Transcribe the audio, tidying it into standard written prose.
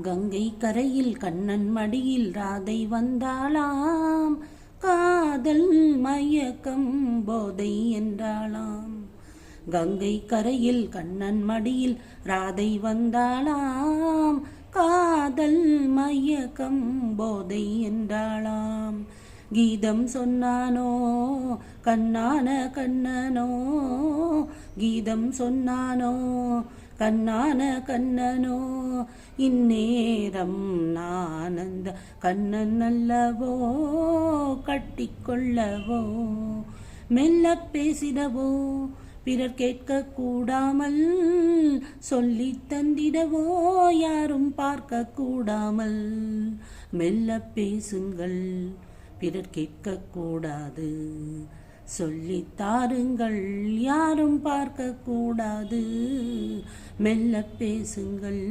கங்கை கரையில் கண்ணன் மடியில் ராதை வந்தாளாம். காதல் மயக்கம் போதை என்றாளாம். கங்கை கரையில் கண்ணன் மடியில் ராதை வந்தாளாம். காதல் மயக்கம் போதை என்றாளாம். கீதம் சொன்னானோ கண்ணான கண்ணனோ, கீதம் சொன்னானோ கண்ணான கண்ணனோ, இந்நேரம் நான் அந்த கண்ணன் அல்லவோ கட்டிக்கொள்ளவோ, மெல்ல பேசிடவோ பிறர் கேட்க கூடாமல், சொல்லி தந்திடவோ யாரும் பார்க்க கூடாமல், மெல்ல பேசுங்கள் பிறர் கேட்க கூடாது, சொல்லித் தாருங்கள் யாரும் பார்க்க கூடாது, மெல்ல பேசுங்கள்.